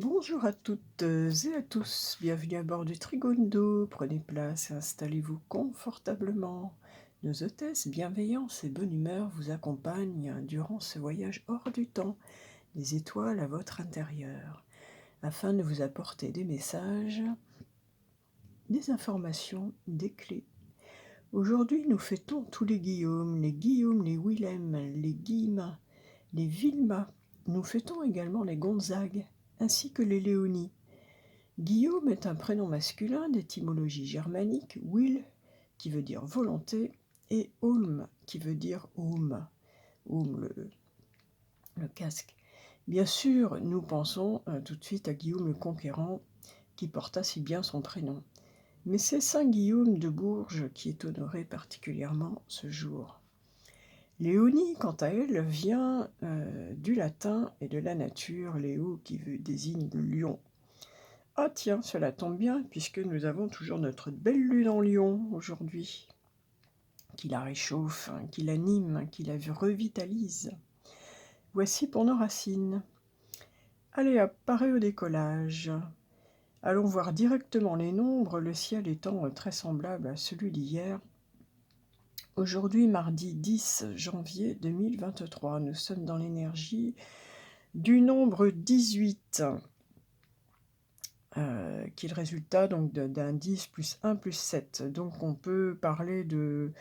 Bonjour à toutes et à tous, bienvenue à bord du Trigondo. Prenez place et installez-vous confortablement. Nos hôtesses, bienveillance et bonne humeur vous accompagnent durant ce voyage hors du temps, des étoiles à votre intérieur, afin de vous apporter des messages, des informations, des clés. Aujourd'hui, nous fêtons tous les Guillaume, les Willem, les Guillemin, les Vilma. Nous fêtons également les Gonzague, ainsi que les Léonie. Guillaume est un prénom masculin d'étymologie germanique, Will, qui veut dire volonté, et Ulm, qui veut dire aume, aume le casque. Bien sûr, nous pensons tout de suite à Guillaume le Conquérant, qui porta si bien son prénom. Mais c'est Saint Guillaume de Bourges qui est honoré particulièrement ce jour. Léonie, quant à elle, vient du latin et de la nature, Léo qui désigne le lion. Ah tiens, cela tombe bien, puisque nous avons toujours notre belle lune en lion aujourd'hui, qui la réchauffe, qui l'anime, qui la revitalise. Voici pour nos racines. Allez hop, paré au décollage. Allons voir directement les nombres, le ciel étant très semblable à celui d'hier. Aujourd'hui, mardi 10 janvier 2023, nous sommes dans l'énergie du nombre 18. Qui est le résultat donc d'un 10 plus 1 plus 7. Donc on peut parler de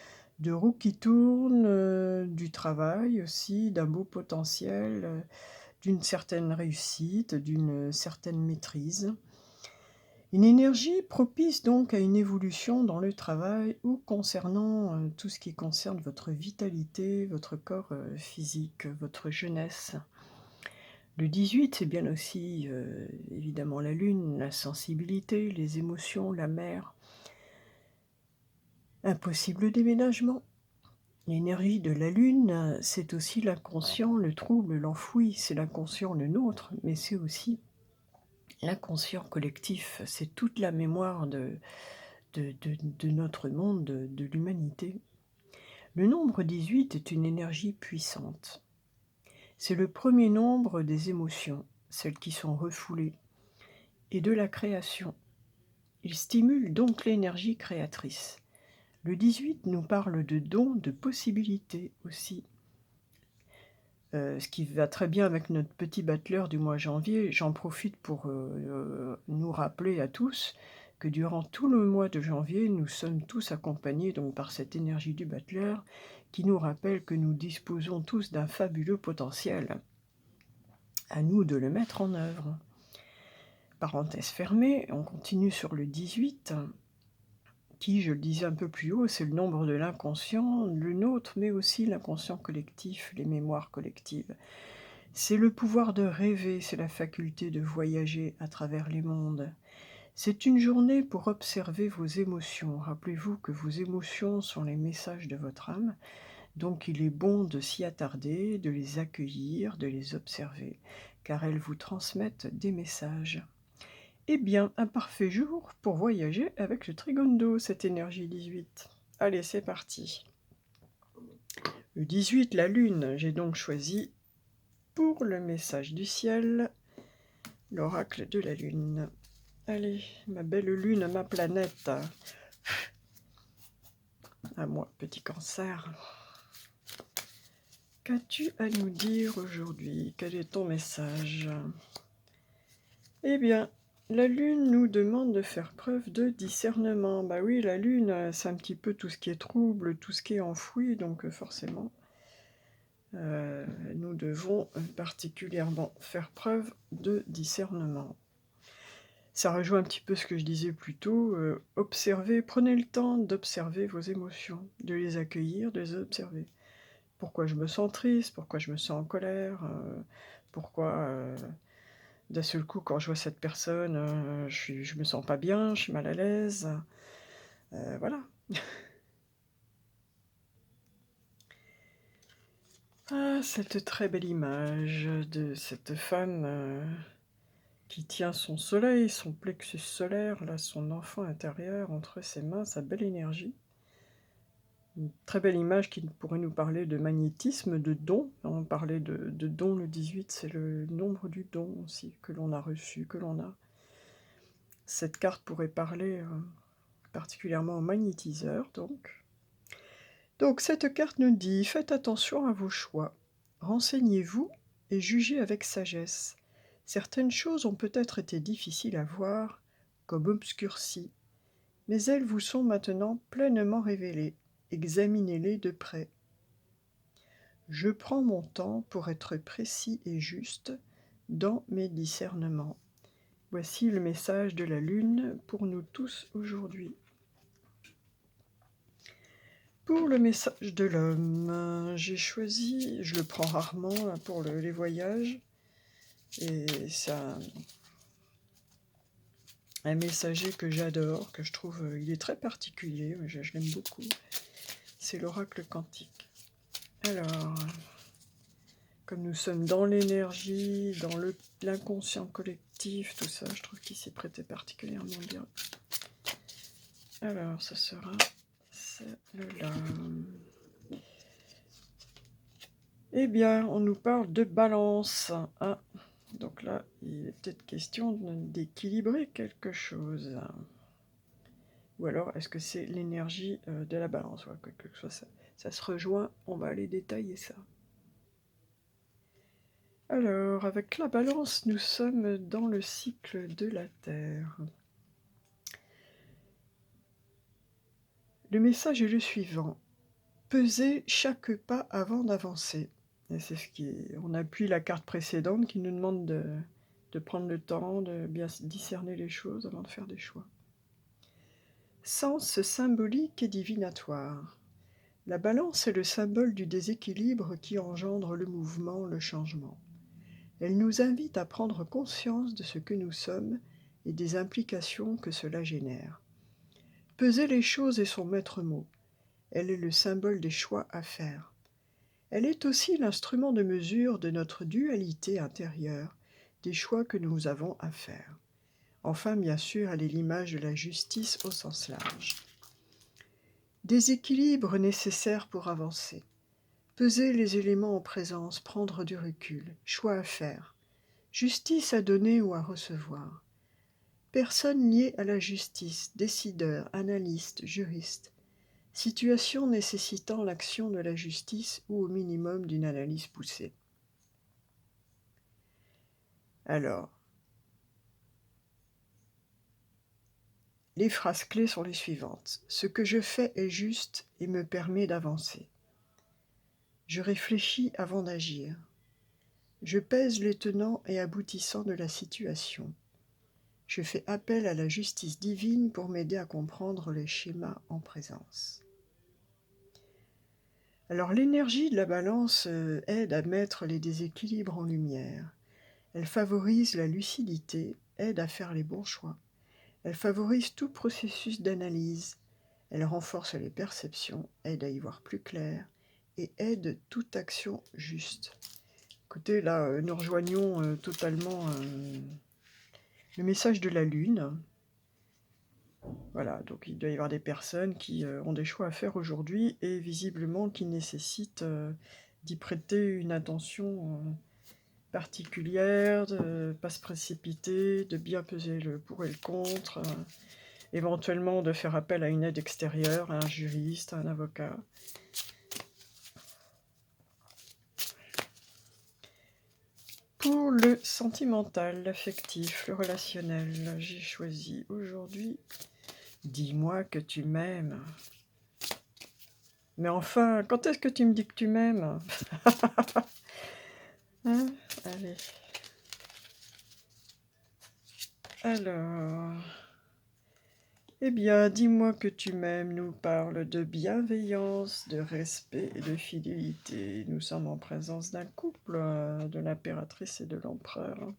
roues qui tournent, du travail aussi, d'un beau potentiel, d'une certaine réussite, d'une certaine maîtrise. Une énergie propice donc à une évolution dans le travail ou concernant tout ce qui concerne votre vitalité, votre corps physique, votre jeunesse. Le 18, c'est bien aussi, évidemment, la lune, la sensibilité, les émotions, la mer. Un possible déménagement. L'énergie de la lune, c'est aussi l'inconscient, le trouble, l'enfoui. C'est l'inconscient, le nôtre, mais c'est aussi l'inconscient collectif. C'est toute la mémoire de notre monde, de l'humanité. Le nombre 18 est une énergie puissante. C'est le premier nombre des émotions, celles qui sont refoulées, et de la création. Il stimule donc l'énergie créatrice. Le 18 nous parle de dons, de possibilités aussi. Ce qui va très bien avec notre petit battleur du mois de janvier. J'en profite pour nous rappeler à tous que durant tout le mois de janvier, nous sommes tous accompagnés donc par cette énergie du battleur qui nous rappelle que nous disposons tous d'un fabuleux potentiel. À nous de le mettre en œuvre. Parenthèse fermée, on continue sur le 18, qui, je le disais un peu plus haut, c'est le nombre de l'inconscient, le nôtre, mais aussi l'inconscient collectif, les mémoires collectives. C'est le pouvoir de rêver, c'est la faculté de voyager à travers les mondes. C'est une journée pour observer vos émotions. Rappelez-vous que vos émotions sont les messages de votre âme, donc il est bon de s'y attarder, de les accueillir, de les observer, car elles vous transmettent des messages. Eh bien, un parfait jour pour voyager avec le Trigondo, cette énergie 18. Allez, c'est parti. Le 18, la Lune, j'ai donc choisi pour le message du ciel, l'oracle de la Lune. Allez, ma belle Lune, ma planète. À moi, petit Cancer. Qu'as-tu à nous dire aujourd'hui? Quel est ton message? Eh bien, la Lune nous demande de faire preuve de discernement. Bah oui, la Lune, c'est un petit peu tout ce qui est trouble, tout ce qui est enfoui, donc forcément, nous devons particulièrement faire preuve de discernement. Ça rejoint un petit peu ce que je disais plus tôt, observez, prenez le temps d'observer vos émotions, de les accueillir, de les observer. Pourquoi je me sens triste? Pourquoi je me sens en colère? Pourquoi... d'un seul coup, quand je vois cette personne, je me sens pas bien, je suis mal à l'aise. Voilà. Ah, cette très belle image de cette femme qui tient son soleil, son plexus solaire, là, son enfant intérieur entre ses mains, sa belle énergie. Une très belle image qui pourrait nous parler de magnétisme, de don. On parlait de don, le 18, c'est le nombre du don aussi, que l'on a reçu, que l'on a. Cette carte pourrait parler particulièrement au magnétiseur, donc. Donc cette carte nous dit, faites attention à vos choix, renseignez-vous et jugez avec sagesse. Certaines choses ont peut-être été difficiles à voir, comme obscurcies, mais elles vous sont maintenant pleinement révélées. Examinez-les de près. Je prends mon temps pour être précis et juste dans mes discernements. Voici le message de la Lune pour nous tous aujourd'hui. Pour le message de l'homme, j'ai choisi, je le prends rarement pour les voyages, et c'est un messager que j'adore, que je trouve, il est très particulier, je l'aime beaucoup. C'est l'oracle quantique. Alors, comme nous sommes dans l'énergie, dans l'inconscient collectif, tout ça, je trouve qu'il s'y prêtait particulièrement bien. Alors, ce sera celle-là. Eh bien, on nous parle de balance. Ah, donc là, il est peut-être question d'équilibrer quelque chose. Ou alors, est-ce que c'est l'énergie de la balance? Ouais, quelque chose, ça se rejoint, on va aller détailler ça. Alors, avec la balance, nous sommes dans le cycle de la Terre. Le message est le suivant. Pesez chaque pas avant d'avancer. Et c'est ce on appuie la carte précédente qui nous demande de prendre le temps, de bien discerner les choses avant de faire des choix. Sens symbolique et divinatoire. La balance est le symbole du déséquilibre qui engendre le mouvement, le changement. Elle nous invite à prendre conscience de ce que nous sommes et des implications que cela génère. Peser les choses est son maître mot. Elle est le symbole des choix à faire. Elle est aussi l'instrument de mesure de notre dualité intérieure, des choix que nous avons à faire. Enfin, bien sûr, elle est l'image de la justice au sens large. Déséquilibre nécessaire pour avancer. Peser les éléments en présence, prendre du recul, choix à faire. Justice à donner ou à recevoir. Personne liée à la justice, décideur, analyste, juriste. Situation nécessitant l'action de la justice ou au minimum d'une analyse poussée. Alors, les phrases clés sont les suivantes. Ce que je fais est juste et me permet d'avancer. Je réfléchis avant d'agir. Je pèse les tenants et aboutissants de la situation. Je fais appel à la justice divine pour m'aider à comprendre les schémas en présence. Alors l'énergie de la balance aide à mettre les déséquilibres en lumière. Elle favorise la lucidité, aide à faire les bons choix. Elle favorise tout processus d'analyse. Elle renforce les perceptions, aide à y voir plus clair et aide toute action juste. Écoutez, là, nous rejoignons totalement le message de la Lune. Voilà, donc il doit y avoir des personnes qui ont des choix à faire aujourd'hui et visiblement qui nécessitent d'y prêter une attention particulière, de ne pas se précipiter, de bien peser le pour et le contre, éventuellement de faire appel à une aide extérieure, à un juriste, à un avocat. Pour le sentimental, l'affectif, le relationnel, j'ai choisi aujourd'hui « Dis-moi que tu m'aimes ». Mais enfin, quand est-ce que tu me dis que tu m'aimes? Hein? Allez. Alors... Eh bien, dis-moi que tu m'aimes nous parle de bienveillance, de respect et de fidélité. Nous sommes en présence d'un couple, de l'impératrice et de l'empereur.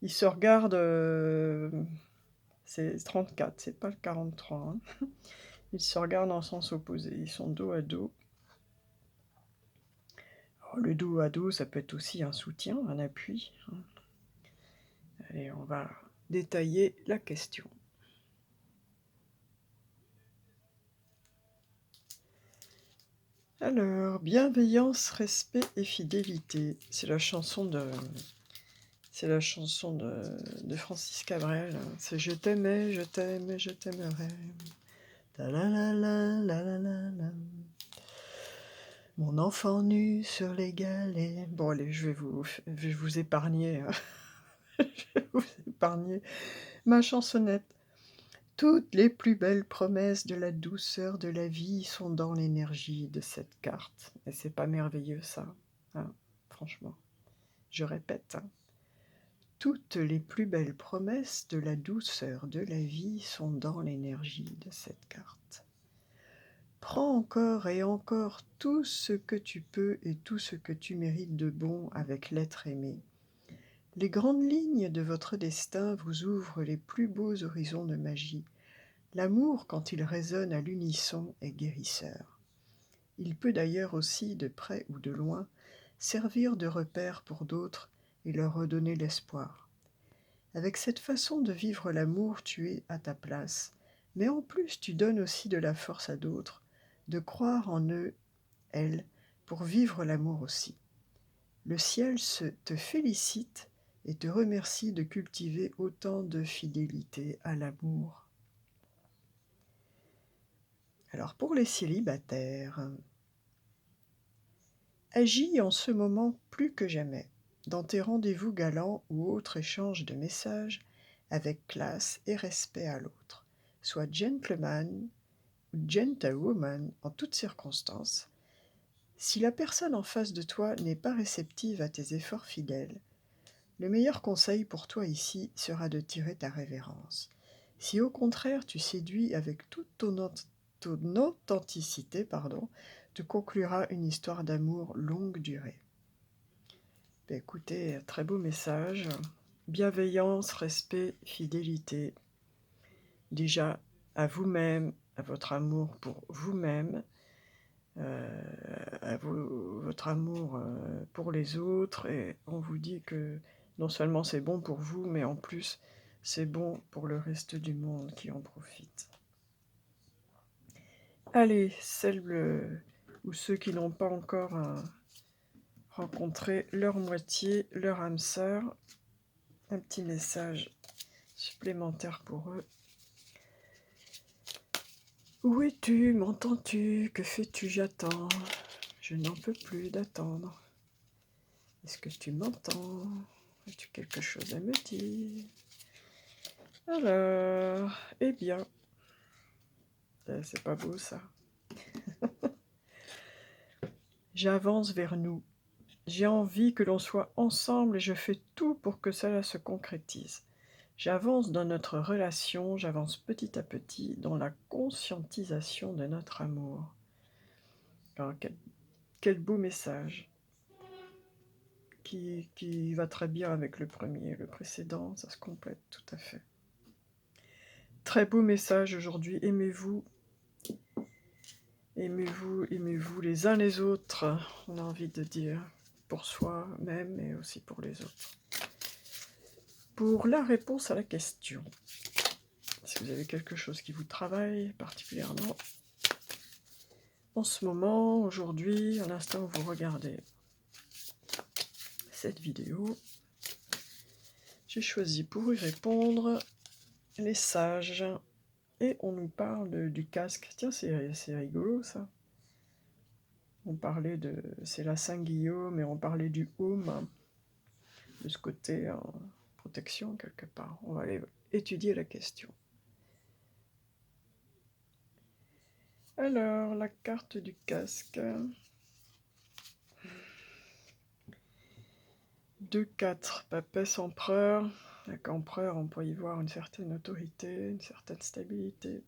Ils se regardent, c'est 34, c'est pas le 43. Hein. Ils se regardent en sens opposé, ils sont dos à dos. Alors, le dos à dos, ça peut être aussi un soutien, un appui. Hein. Allez, on va détailler la question. Alors, bienveillance, respect et fidélité. C'est la chanson de Francis Cabrel. C'est je t'aimais, je t'aime et je t'aimerai. Ta la la la la la la la. Mon enfant nu sur les galets. Bon allez, je vais vous épargner. Je vais vous épargner ma chansonnette. Toutes les plus belles promesses de la douceur de la vie sont dans l'énergie de cette carte. Et c'est pas merveilleux ça, hein, franchement. Je répète, hein. Toutes les plus belles promesses de la douceur de la vie sont dans l'énergie de cette carte. Prends encore et encore tout ce que tu peux et tout ce que tu mérites de bon avec l'être aimé. Les grandes lignes de votre destin vous ouvrent les plus beaux horizons de magie. L'amour, quand il résonne à l'unisson, est guérisseur. Il peut d'ailleurs aussi, de près ou de loin, servir de repère pour d'autres et leur redonner l'espoir. Avec cette façon de vivre l'amour, tu es à ta place, mais en plus tu donnes aussi de la force à d'autres, de croire en eux, elles, pour vivre l'amour aussi. Le ciel te félicite et te remercie de cultiver autant de fidélité à l'amour. Alors pour les célibataires, agis en ce moment plus que jamais, dans tes rendez-vous galants ou autres échanges de messages, avec classe et respect à l'autre. Sois gentleman ou gentlewoman en toutes circonstances. Si la personne en face de toi n'est pas réceptive à tes efforts fidèles, le meilleur conseil pour toi ici sera de tirer ta révérence. Si au contraire tu séduis avec toute ton authenticité, tu concluras une histoire d'amour longue durée. Écoutez, très beau message. Bienveillance, respect, fidélité. Déjà à vous-même, à votre amour pour vous-même, votre amour pour les autres, et on vous dit que non seulement c'est bon pour vous, mais en plus c'est bon pour le reste du monde qui en profite. Allez, celles ou ceux qui n'ont pas encore rencontré leur moitié, leur âme sœur, un petit message supplémentaire pour eux. Où es-tu, m'entends-tu? Que fais-tu? J'attends. Je n'en peux plus d'attendre. Est-ce que tu m'entends? As-tu quelque chose à me dire? Alors, eh bien, c'est pas beau ça. J'avance vers nous. J'ai envie que l'on soit ensemble et je fais tout pour que cela se concrétise. J'avance dans notre relation, j'avance petit à petit dans la conscientisation de notre amour. Alors, quel beau message qui va très bien avec le premier, le précédent, ça se complète tout à fait. Très beau message aujourd'hui, aimez-vous, aimez-vous, aimez-vous les uns les autres, on a envie de dire, pour soi-même et aussi pour les autres. Pour la réponse à la question, si vous avez quelque chose qui vous travaille particulièrement, en ce moment, aujourd'hui, à l'instant où vous regardez cette vidéo, j'ai choisi pour y répondre les sages. Et on nous parle du casque. Tiens, c'est rigolo ça. On parlait de... C'est la Saint-Guillaume et on parlait du home, de ce côté protection quelque part. On va aller étudier la question. Alors, la carte du casque. 2-4, papesse empereur. Avec empereur, on peut y voir une certaine autorité, une certaine stabilité.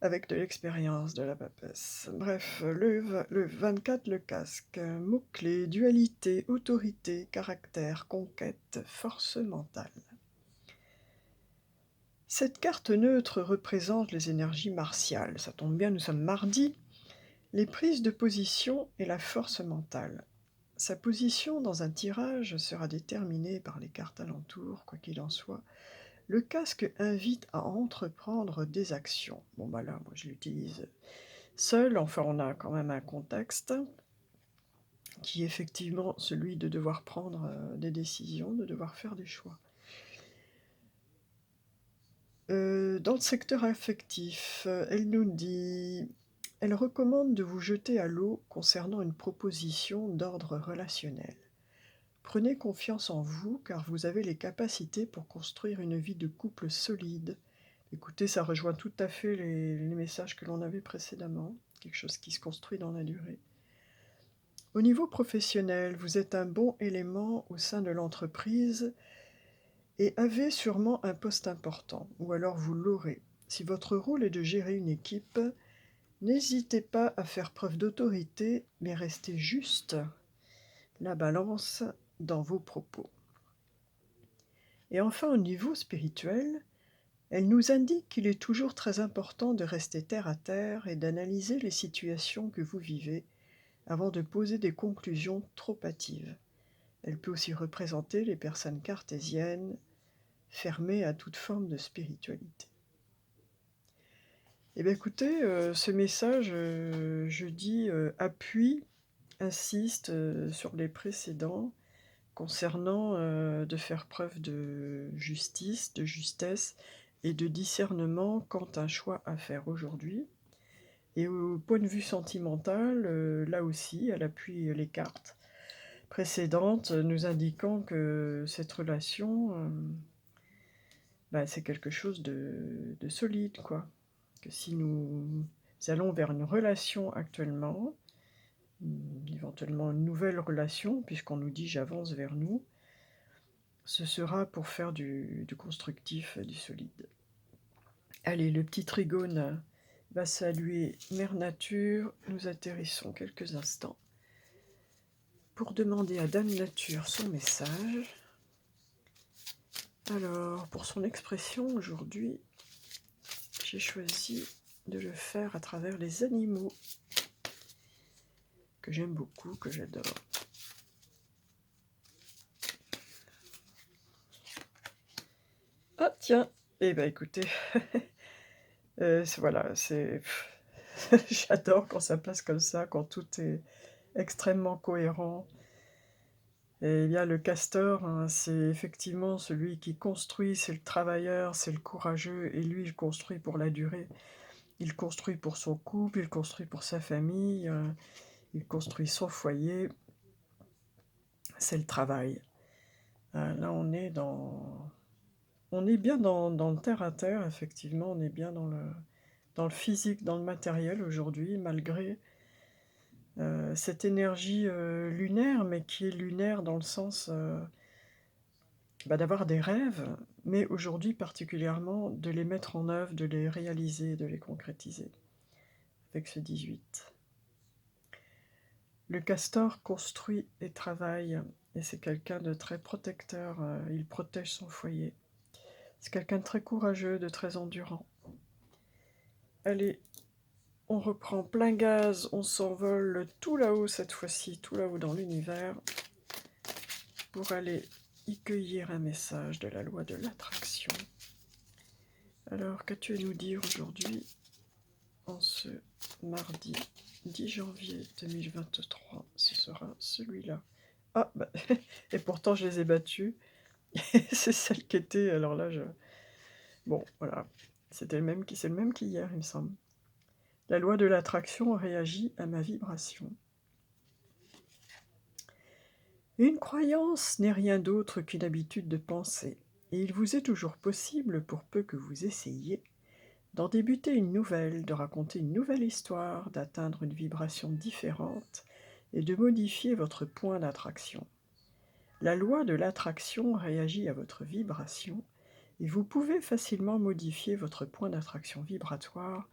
Avec de l'expérience de la papesse. Bref, le 24, le casque. Mots-clés, dualité, autorité, caractère, conquête, force mentale. Cette carte neutre représente les énergies martiales. Ça tombe bien, nous sommes mardi. Les prises de position et la force mentale. Sa position dans un tirage sera déterminée par les cartes alentours, quoi qu'il en soit. Le casque invite à entreprendre des actions. Bon bah là, moi je l'utilise seul, enfin on a quand même un contexte qui est effectivement celui de devoir prendre des décisions, de devoir faire des choix. Dans le secteur affectif, elle recommande de vous jeter à l'eau concernant une proposition d'ordre relationnel. Prenez confiance en vous car vous avez les capacités pour construire une vie de couple solide. Écoutez, ça rejoint tout à fait les messages que l'on avait précédemment, quelque chose qui se construit dans la durée. Au niveau professionnel, vous êtes un bon élément au sein de l'entreprise et avez sûrement un poste important, ou alors vous l'aurez. Si votre rôle est de gérer une équipe, n'hésitez pas à faire preuve d'autorité, mais restez juste la balance dans vos propos. Et enfin, au niveau spirituel, elle nous indique qu'il est toujours très important de rester terre à terre et d'analyser les situations que vous vivez avant de poser des conclusions trop hâtives. Elle peut aussi représenter les personnes cartésiennes, fermées à toute forme de spiritualité. Eh bien écoutez, ce message, je dis, insiste sur les précédents concernant de faire preuve de justice, de justesse et de discernement quant à un choix à faire aujourd'hui. Et au point de vue sentimental, là aussi, elle appuie les cartes précédentes, nous indiquant que cette relation, c'est quelque chose de solide, quoi. Que si nous allons vers une relation actuellement, éventuellement une nouvelle relation, puisqu'on nous dit j'avance vers nous, ce sera pour faire du constructif, du solide. Allez, le petit trigone va saluer Mère Nature. Nous atterrissons quelques instants pour demander à Dame Nature son message. Alors, pour son expression aujourd'hui, j'ai choisi de le faire à travers les animaux que j'aime beaucoup, que j'adore. Ah tiens, eh ben écoutez, voilà, j'adore quand ça passe comme ça, quand tout est extrêmement cohérent. Et il y a le castor, hein, c'est effectivement celui qui construit, c'est le travailleur, c'est le courageux, et lui, il construit pour la durée. Il construit pour son couple, il construit pour sa famille, il construit son foyer. C'est le travail. Là, on est bien dans le terre à terre, effectivement, on est bien dans le physique, dans le matériel aujourd'hui, malgré cette énergie lunaire, mais qui est lunaire dans le sens d'avoir des rêves, mais aujourd'hui particulièrement de les mettre en œuvre, de les réaliser, de les concrétiser, avec ce 18. Le castor construit et travaille, et c'est quelqu'un de très protecteur, il protège son foyer. C'est quelqu'un de très courageux, de très endurant. Allez, on reprend plein gaz, on s'envole tout là-haut cette fois-ci, tout là-haut dans l'univers, pour aller y cueillir un message de la loi de l'attraction. Alors, qu'as-tu à nous dire aujourd'hui, en ce mardi 10 janvier 2023? Ce sera celui-là. Ah, et pourtant je les ai battus. C'est celle qui était, alors là, bon, voilà, c'est le même qu'hier, il me semble. La loi de l'attraction réagit à ma vibration. Une croyance n'est rien d'autre qu'une habitude de penser, et il vous est toujours possible, pour peu que vous essayiez, d'en débuter une nouvelle, de raconter une nouvelle histoire, d'atteindre une vibration différente et de modifier votre point d'attraction. La loi de l'attraction réagit à votre vibration et vous pouvez facilement modifier votre point d'attraction vibratoire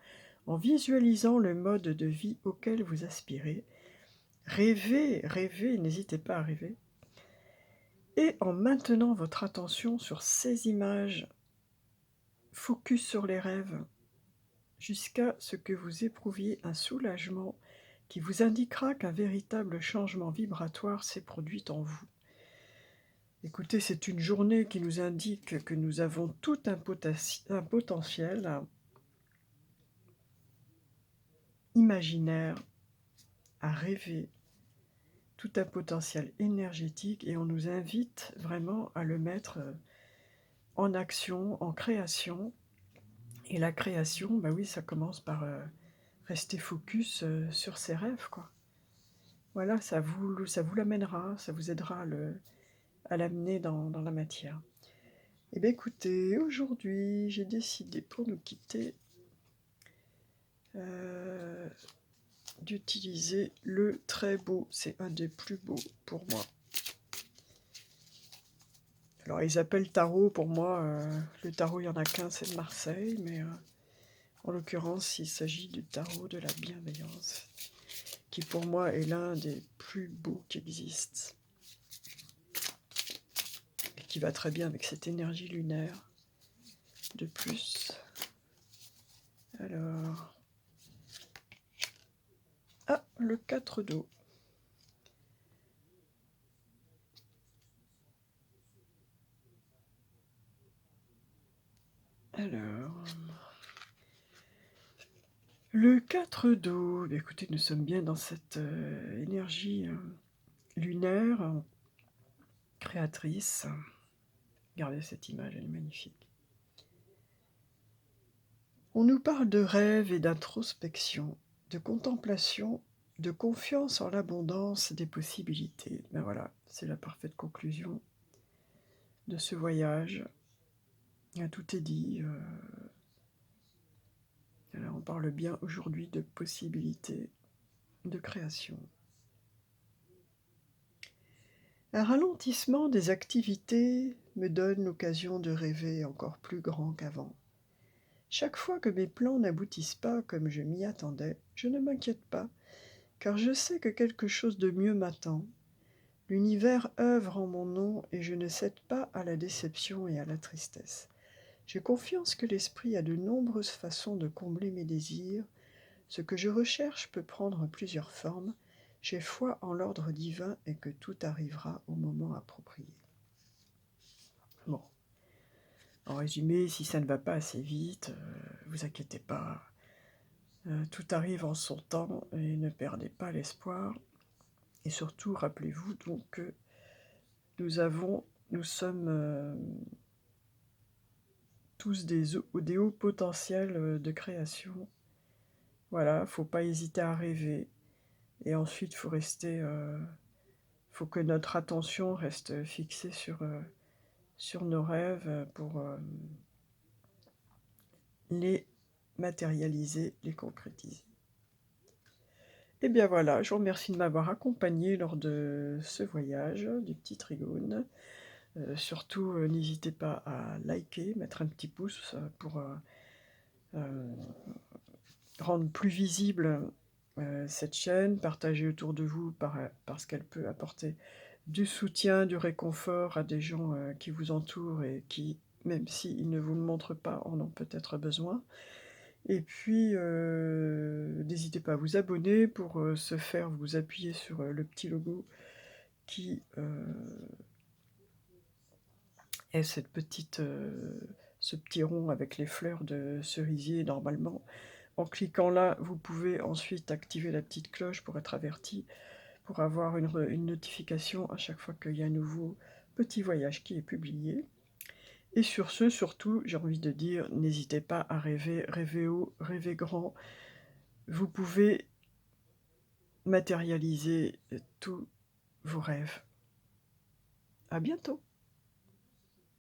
en visualisant le mode de vie auquel vous aspirez. Rêvez, n'hésitez pas à rêver. Et en maintenant votre attention sur ces images, focus sur les rêves, jusqu'à ce que vous éprouviez un soulagement qui vous indiquera qu'un véritable changement vibratoire s'est produit en vous. Écoutez, c'est une journée qui nous indique que nous avons tout un potentiel imaginaire, à rêver tout un potentiel énergétique et on nous invite vraiment à le mettre en action, en création. Et la création, bah oui, ça commence par rester focus sur ses rêves, quoi. Voilà, ça vous l'amènera, ça vous aidera à l'amener dans la matière. Eh bien écoutez, aujourd'hui, j'ai décidé pour nous quitter d'utiliser le très beau, c'est un des plus beaux pour moi. Alors ils appellent tarot, pour moi, le tarot il n'y en a qu'un, c'est de Marseille, mais en l'occurrence il s'agit du tarot de la bienveillance, qui pour moi est l'un des plus beaux qui existent, et qui va très bien avec cette énergie lunaire de plus. Alors, ah, le 4 d'eau. Alors, le 4 d'eau, écoutez, nous sommes bien dans cette énergie lunaire, créatrice. Regardez cette image, elle est magnifique. On nous parle de rêve et d'introspection, de contemplation, de confiance en l'abondance des possibilités. Ben voilà, c'est la parfaite conclusion de ce voyage. Tout est dit. Alors on parle bien aujourd'hui de possibilités, de création. Un ralentissement des activités me donne l'occasion de rêver encore plus grand qu'avant. Chaque fois que mes plans n'aboutissent pas comme je m'y attendais, je ne m'inquiète pas, car je sais que quelque chose de mieux m'attend. L'univers œuvre en mon nom et je ne cède pas à la déception et à la tristesse. J'ai confiance que l'esprit a de nombreuses façons de combler mes désirs. Ce que je recherche peut prendre plusieurs formes. J'ai foi en l'ordre divin et que tout arrivera au moment approprié. Bon, en résumé, si ça ne va pas assez vite, vous inquiétez pas. Tout arrive en son temps et ne perdez pas l'espoir. Et surtout, rappelez-vous donc que nous sommes tous des hauts potentiels de création. Voilà, faut pas hésiter à rêver. Et ensuite, faut que notre attention reste fixée sur nos rêves pour les matérialiser, les concrétiser. Et bien voilà, je vous remercie de m'avoir accompagné lors de ce voyage du petit Trigone. Surtout, n'hésitez pas à liker, mettre un petit pouce pour rendre plus visible cette chaîne, partager autour de vous parce qu'elle peut apporter du soutien, du réconfort à des gens qui vous entourent et qui, même s'ils ne vous le montrent pas, en ont peut-être besoin. Et puis, n'hésitez pas à vous abonner pour ce faire, vous appuyez sur le petit logo qui est ce petit rond avec les fleurs de cerisier normalement. En cliquant là, vous pouvez ensuite activer la petite cloche pour être averti, pour avoir une notification à chaque fois qu'il y a un nouveau petit voyage qui est publié. Et sur ce, surtout, j'ai envie de dire, n'hésitez pas à rêver, rêver haut, rêver grand. Vous pouvez matérialiser tous vos rêves. À bientôt.